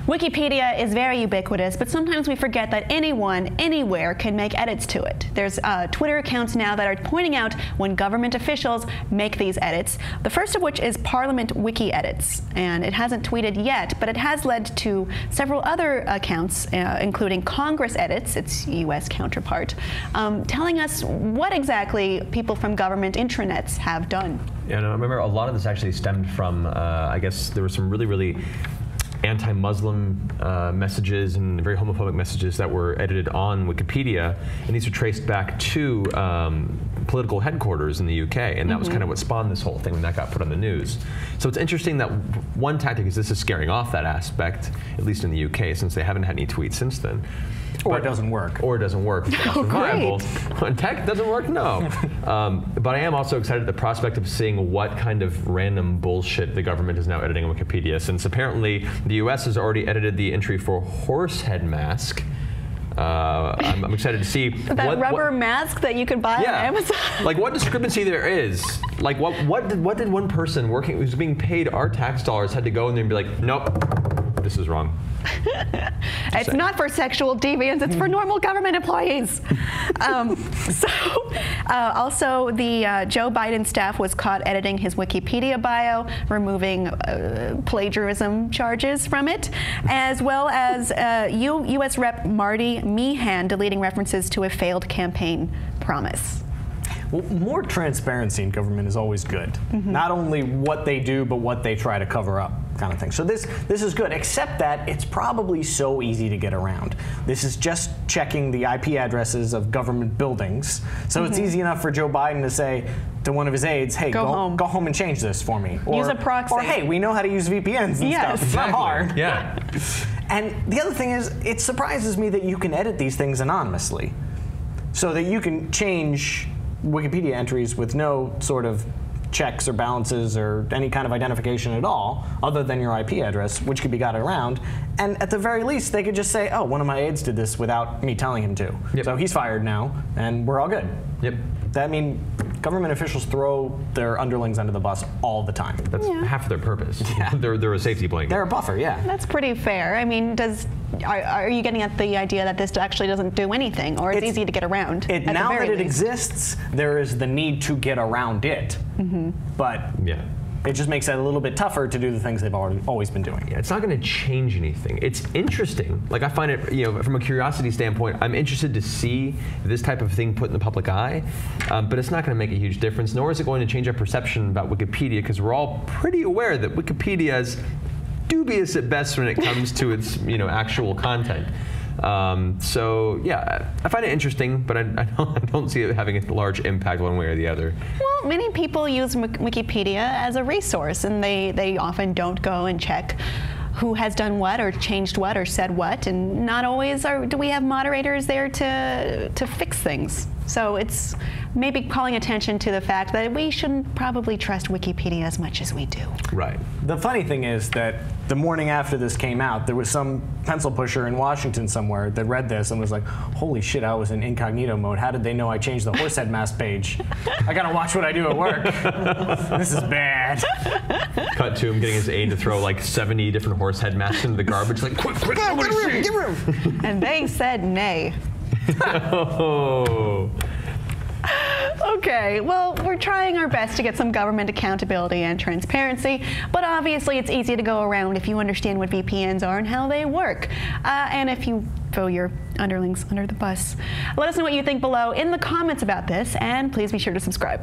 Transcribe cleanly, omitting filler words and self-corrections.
Wikipedia is very ubiquitous, but sometimes we forget that anyone, anywhere, can make edits to it. There's Twitter accounts now that are pointing out when government officials make these edits, the first of which is Parliament Wiki Edits. And it hasn't tweeted yet, but it has led to several other accounts, including Congress Edits, its U.S. counterpart, telling us what exactly people from government intranets have done. Yeah, and I remember a lot of this actually stemmed from, I guess there were some really anti-Muslim messages and very homophobic messages that were edited on Wikipedia, and these are traced back to political headquarters in the UK, and that was kind of what spawned this whole thing when that got put on the news. So it's interesting that one tactic is this is scaring off that aspect, at least in the UK, since they haven't had any tweets since then. Or it doesn't work. Or it doesn't work. Oh, great. When tech doesn't work, no. But I am also excited at the prospect of seeing what kind of random bullshit the government is now editing on Wikipedia, since apparently the US has already edited the entry for horse head mask. I'm excited to see that rubber mask that you could buy on Amazon. Like what discrepancy there is. Like what did one person working who's being paid our tax dollars had to go in there and be like, nope, this is wrong. It's not for sexual deviants, it's for normal government employees. Also, the Joe Biden staff was caught editing his Wikipedia bio, removing plagiarism charges from it, as well as U.S. Rep. Marty Meehan deleting references to a failed campaign promise. Well, more transparency in government is always good. Not only what they do, but what they try to cover up, kind of thing. So this is good, except that it's probably so easy to get around. This is just checking the IP addresses of government buildings. So it's easy enough for Joe Biden to say to one of his aides, hey, go home and change this for me. Or, use a proxy. Or, hey, we know how to use VPNs and stuff. It's not hard. Yeah. And the other thing is, it surprises me that you can edit these things anonymously. So that you can change Wikipedia entries with no sort of checks or balances or any kind of identification at all, other than your IP address, which could be got around. And at the very least, they could just say, oh, one of my aides did this without me telling him to. Yep. So he's fired now, and we're all good. Yep. I mean, government officials throw their underlings under the bus all the time. That's half of their purpose. Yeah. They're a safety blanket. They're a buffer, yeah. That's pretty fair. I mean, are you getting at the idea that this actually doesn't do anything, or it's easy to get around? Now that it exists, there is the need to get around it. But it just makes it a little bit tougher to do the things they've always been doing. Yeah, it's not going to change anything. It's interesting. Like I find it, from a curiosity standpoint, I'm interested to see this type of thing put in the public eye, but it's not going to make a huge difference, nor is it going to change our perception about Wikipedia, because we're all pretty aware that Wikipedia is dubious at best when it comes to its actual content. So yeah, I find it interesting, but I don't see it having a large impact one way or the other. Well, many people use Wikipedia as a resource, and they often don't go and check who has done what or changed what or said what, and not always do we have moderators there to fix things. So it's maybe calling attention to the fact that we shouldn't probably trust Wikipedia as much as we do. Right. The funny thing is that the morning after this came out, there was some pencil pusher in Washington somewhere that read this and was like, holy shit, I was in incognito mode. How did they know I changed the horsehead mask page? I gotta watch what I do at work. This is bad. Cut to him getting his aide to throw like 70 different horsehead masks into the garbage. Like, quick, Get room. And they said nay. Oh. Okay, well, we're trying our best to get some government accountability and transparency, but obviously it's easy to go around if you understand what VPNs are and how they work. And if you throw your underlings under the bus. Let us know what you think below in the comments about this, and please be sure to subscribe.